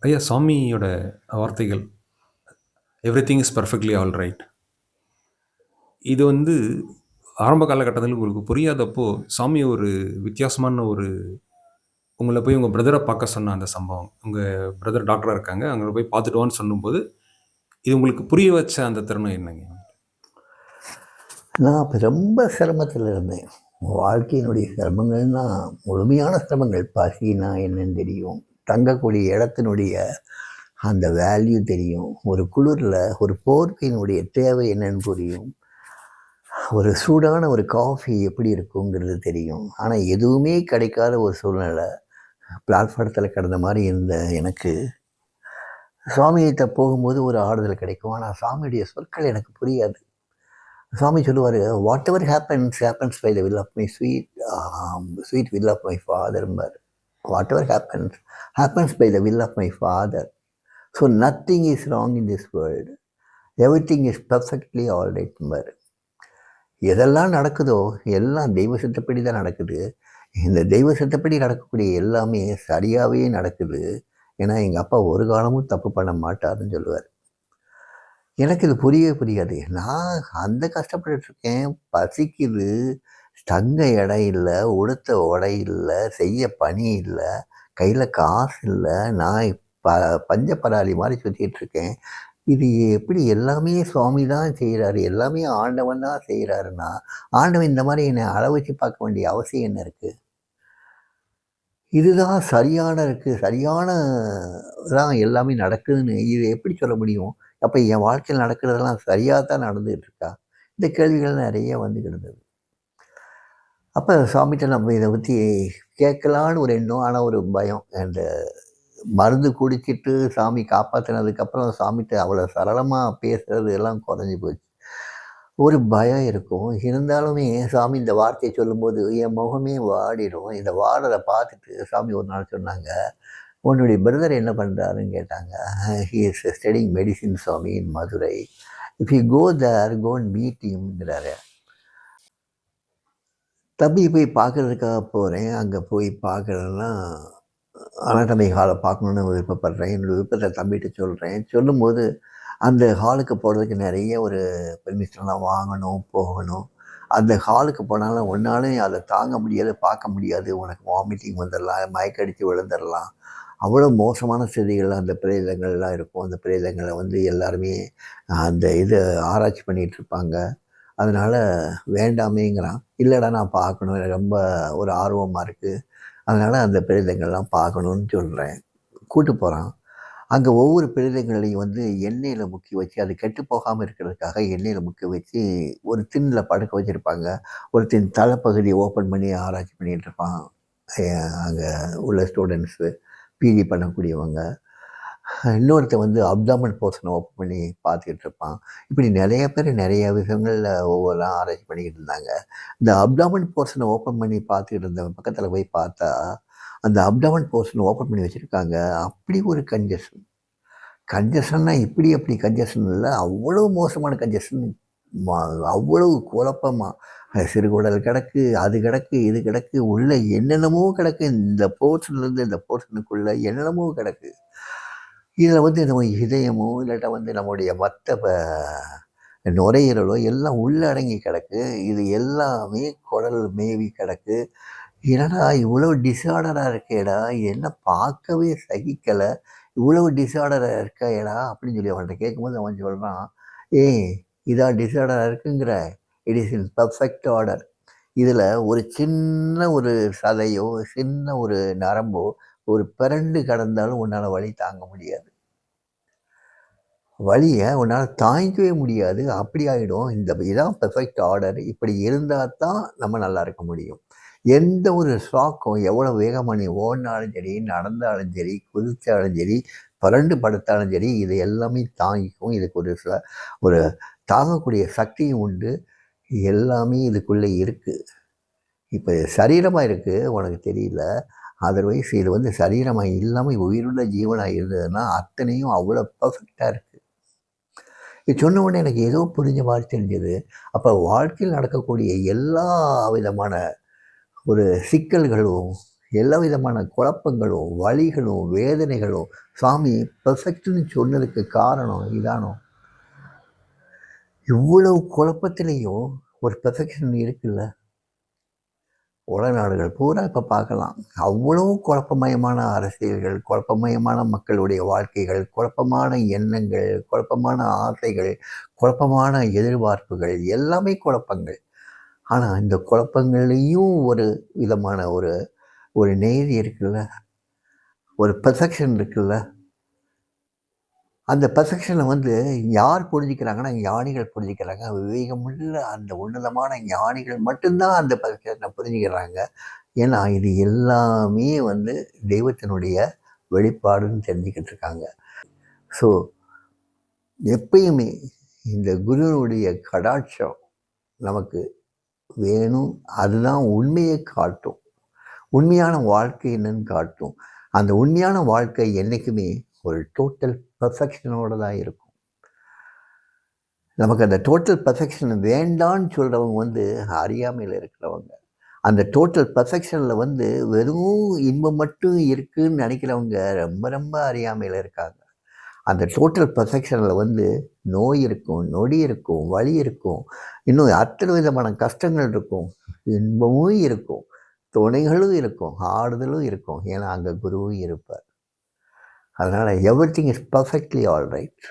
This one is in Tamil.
ஐயா சாமியோட வார்த்தைகள், everything is perfectly all right. இது வந்து ஆரம்ப காலகட்டத்தில உங்களுக்கு புரியாதப்போ, சாமி ஒரு வித்தியாசமான ஒரு உங்கள போய் உங்க பிரதர பார்க்க சொன்ன அந்த சம்பவம். உங்க பிரதர் டாக்டரா இருக்காங்க. அங்க போய் பார்த்துட்டு வான்னு சொல்லும்போது, இது உங்களுக்கு புரிய வச்ச அந்த தருணம் என்னங்க? நான் அப்போ ரொம்ப சிரமத்தில் இருந்தேன். வாழ்க்கையினுடைய சிரமங்கள்னா முழுமையான சிரமங்கள். பசினா என்னன்னு தெரியும், தங்கக்கூடிய இடத்தினுடைய அந்த வேல்யூ தெரியும், ஒரு குளிரில் ஒரு போர்வையினுடைய தேவை என்னன்னு புரியும், ஒரு சூடான ஒரு காஃபி எப்படி இருக்குங்கிறது தெரியும். ஆனால் எதுவுமே கிடைக்காத ஒரு சூழ்நிலை பிளாட்ஃபாரத்தில் கிடந்த மாதிரி இருந்த எனக்கு சுவாமிகிட்ட போகும்போது ஒரு ஆறுதல் கிடைக்கும். ஆனால் சாமியுடைய சொற்கள் எனக்கு புரியாது. சுவாமி சொல்லுவார், whatever happens happens by the will of my sweet will of my ஃபாதர்ம்பார். Whatever happens happens by the will of my father. So nothing is wrong in this world, everything is perfectly all ரைட்ம்பார். எதெல்லாம் நடக்குதோ எல்லாம் தெய்வ சித்தப்படி தான் நடக்குது. இந்த தெய்வ சித்தப்படி நடக்கக்கூடிய எல்லாமே சரியாகவே நடக்குது. ஏன்னா எங்கள் அப்பா ஒரு காலமும் தப்பு பண்ண மாட்டாருன்னு சொல்லுவார். எனக்கு இது புரியவே புரியாது. நான் அந்த கஷ்டப்பட்டுருக்கேன், பசிக்குது, தங்க இடம் இல்லை, உடுத்த உடை இல்லை, செய்ய பணி இல்லை, கையில் காசு இல்லை, நான் பஞ்ச பராளி மாதிரி சுற்றிட்டுருக்கேன். இது எப்படி எல்லாமே சுவாமி தான் செய்கிறாரு, எல்லாமே ஆண்டவன் தான் செய்கிறாருன்னா, ஆண்டவன் இந்த மாதிரி என்னை அள வச்சு பார்க்க வேண்டிய அவசியம் என்ன இருக்குது? இதுதான் சரியான இருக்குது, சரியான தான் எல்லாமே நடக்குதுன்னு இது எப்படி சொல்ல முடியும்? அப்போ என் வாழ்க்கையில் நடக்கிறதெல்லாம் சரியாக தான் நடந்துகிட்டு இருக்கா? இந்த கேள்விகள் நிறைய வந்து கிடந்தது. அப்போ சாமிகிட்ட நம்ம இதை பற்றி கேட்கலான்னு ஒரு எண்ணம், ஆனால் ஒரு பயம். அந்த மருந்து குடிச்சிட்டு சாமி காப்பாற்றினதுக்கப்புறம் சாமிகிட்ட அவ்வளோ சரளமாக பேசுகிறது எல்லாம் குறைஞ்சி போச்சு. ஒரு பயம் இருக்கும். இருந்தாலுமே சாமி இந்த வார்த்தையை சொல்லும்போது என் முகமே வாடிடும். இந்த வாடுறதை பார்த்துட்டு சாமி ஒரு நாள் சொன்னாங்க, உன்னுடைய பிரதர் என்ன பண்ணுறாருன்னு கேட்டாங்க. He is studying medicine Sami in Madurai. If you go there go and meet ஹிம்ங்கிறாரு. தம்பி போய் பார்க்குறதுக்காக போகிறேன். அங்கே போய் பார்க்குறதுனா அனாட்டமி ஹாலை பார்க்கணுன்னு விருப்பப்படுறேன். என்னோடய விருப்பத்தை தம்பிகிட்ட சொல்கிறேன். சொல்லும்போது அந்த ஹாலுக்கு போகிறதுக்கு நிறைய ஒரு பெர்மிஷன்லாம் வாங்கணும், போகணும். அந்த ஹாலுக்கு போனாலும் ஒன்றாலும் அதை தாங்க முடியாது, பார்க்க முடியாது. உனக்கு வாமிட்டிங் வந்துடலாம், மயக்கடித்து விழுந்துடலாம். அவ்வளோ மோசமான செய்திகள் அந்த பிரேதங்கள்லாம் இருக்கும். அந்த பிரேதங்களை வந்து எல்லாருமே அந்த இது ஆராய்ச்சி பண்ணிகிட்ருப்பாங்க. அதனால் வேண்டாமேங்கிறான். இல்லைடா நான் பார்க்கணும், எனக்கு ரொம்ப ஒரு ஆர்வமாக இருக்குது, அதனால் அந்த பிரேதங்கள்லாம் பார்க்கணுன்னு சொல்கிறேன். கூட்டு போகிறான். அங்கே ஒவ்வொரு பிரேதங்களையும் வந்து எண்ணெயில் முக்கி வச்சு அது கெட்டு போகாமல் இருக்கிறதுக்காக எண்ணெயில் முக்கி வச்சு ஒரு திண்ணில் படுக்க வச்சுருப்பாங்க. ஒரு தின் தலைப்பகுதியை ஓப்பன் பண்ணி ஆராய்ச்சி பண்ணிகிட்டு இருப்பான் அங்கே உள்ள ஸ்டூடெண்ட்ஸு, பிஜி பண்ணக்கூடியவங்க. இன்னொருத்தர் வந்து அப்டாமன் போர்ஷனை ஓப்பன் பண்ணி பார்த்துக்கிட்டு இருப்பான். இப்படி நிறைய பேர் நிறைய விஷயங்களில் ஒவ்வொரு ஆராய்ச்சி பண்ணிக்கிட்டு இருந்தாங்க. இந்த அப்டாமன் போர்ஷனை ஓப்பன் பண்ணி பார்த்துக்கிட்டு இருந்த பக்கத்தில் போய் பார்த்தா அந்த அப்டாமன் போர்ஷனை ஓப்பன் பண்ணி வச்சுருக்காங்க. அப்படி ஒரு கன்ஜஷன்னா இப்படி அப்படி கன்ஜஷன் இல்லை, அவ்வளோ மோசமான கன்ஜஷன். அவ்வளவு குழப்பமாக சிறுகுடல் கிடக்கு, அது கிடக்கு, இது கிடக்கு, உள்ளே என்னென்னமோ கிடக்கு. இந்த போர்ஷன்லேருந்து இந்த போர்ஷனுக்குள்ளே என்னென்னமோ கிடக்கு. இதில் வந்து நம்ம இதயமோ இல்லாட்டா வந்து நம்முடைய மற்ற நுரையீரலோ எல்லாம் உள்ளடங்கி கிடக்கு. இது எல்லாமே குடல் மேவி கிடக்கு. என்னடா இவ்வளோ டிஸார்டராக இருக்கேடா, என்ன பார்க்கவே சகிக்கலை, இவ்வளவு டிஸார்டராக இருக்கேடா அப்படின்னு சொல்லி அவன்கிட்ட கேட்கும்போது அவன் சொல்கிறான், இதான் டிஸார்டராக இருக்குங்கிற, it is in perfect order. இதில் ஒரு சின்ன ஒரு சதையோ சின்ன ஒரு நரம்போ ஒரு பிறண்டு கடந்தாலும் உன்னால் வலி தாங்க முடியாது, வலியை உன்னால் தாங்கிக்கவே முடியாது. அப்படி ஆகிடும். இதான் பெர்ஃபெக்ட் ஆர்டர். இப்படி இருந்தால் தான் நம்ம நல்லா இருக்க முடியும். எந்த ஒரு ஷாக்கும் எவ்வளோ வேகமாக நீ ஓடினாலும் சரி, நடந்தாலும் சரி, குதித்தாலும் சரி, புரண்டு படுத்தாலும் சரி, இது எல்லாமே தாங்கிக்கும். இதுக்கு ஒரு தாங்கக்கூடிய சக்தியும் உண்டு. எல்லாமே இதுக்குள்ளே இருக்குது. இப்போ சரீரமாக இருக்குது, உனக்கு தெரியல. அதர்வைஸ் இது வந்து சரீரமாக இல்லாமல் உயிருள்ள ஜீவனாக இருந்ததுன்னா அத்தனையும் அவ்வளோ பர்ஃபெக்டாக இருக்குது. இது சொன்ன உடனே எனக்கு ஏதோ புரிஞ்ச மாதிரி தெரிஞ்சது. அப்போ வாழ்க்கையில் நடக்கக்கூடிய எல்லா விதமான ஒரு சிக்கல்களும் எல்லா விதமான குழப்பங்களும் வலிகளும் வேதனைகளும் சாமி பெர்ஃபெக்ட்னு சொன்னதுக்கு காரணம் இதானோ. இவ்வளவு குழப்பத்திலையும் ஒரு பெர்ஃபெக்ஷன் இருக்குல்ல. உலக நாடுகள் பூரா இப்போ பார்க்கலாம். அவ்வளோ குழப்பமயமான அரசியல்கள், குழப்பமயமான மக்களுடைய வாழ்க்கைகள், குழப்பமான எண்ணங்கள், குழப்பமான ஆசைகள், குழப்பமான எதிர்பார்ப்புகள், எல்லாமே குழப்பங்கள். ஆனால் இந்த குழப்பங்கள்லேயும் ஒரு விதமான ஒரு ஒரு நேதி இருக்குல்ல, ஒரு பெர்ஃபெக்ஷன் இருக்குல்ல. அந்த பெர்ஃபெக்ஷனை யார் புரிஞ்சுக்கிறாங்கன்னா, ஞானிகள் புரிஞ்சுக்கிறாங்க. விவேகமுள்ள அந்த உன்னதமான ஞானிகள் மட்டும்தான் அந்த பெர்ஃபெக்ஷனை புரிஞ்சுக்கிறாங்க. ஏன்னா இது எல்லாமே தெய்வத்தினுடைய வெளிப்பாடுன்னு தெரிஞ்சுக்கிட்டு இருக்காங்க. ஸோ எப்பயுமே இந்த குருவினுடைய கடாட்சம் நமக்கு வேணும். அதுதான் உண்மையை காட்டும். உண்மையான வாழ்க்கை என்னன்னு காட்டும். அந்த உண்மையான வாழ்க்கை என்றைக்குமே ஒரு டோட்டல் பெர்ஃபெக்ஷனோடு தான் இருக்கும். நமக்கு அந்த டோட்டல் பெர்ஃபெக்ஷன் வேண்டான்னு சொல்கிறவங்க அறியாமையில் இருக்கிறவங்க. அந்த டோட்டல் பெர்ஃபெக்ஷனில் வெறும் இன்பம் மட்டும் இருக்குதுன்னு நினைக்கிறவங்க ரொம்ப ரொம்ப அறியாமையில் இருக்காங்க. அந்த டோட்டல் பெர்ஃபெக்ஷனில் நோய் இருக்கும், நொடி இருக்கும், வலி இருக்கும், இன்னும் அத்தனை விதமான கஷ்டங்கள் இருக்கும், இன்பமும் இருக்கும், துணைகளும் இருக்கும், ஆறுதலும் இருக்கும். ஏன்னா அங்கே குருவும் இருப்பார். அதனால் everything is perfectly all right.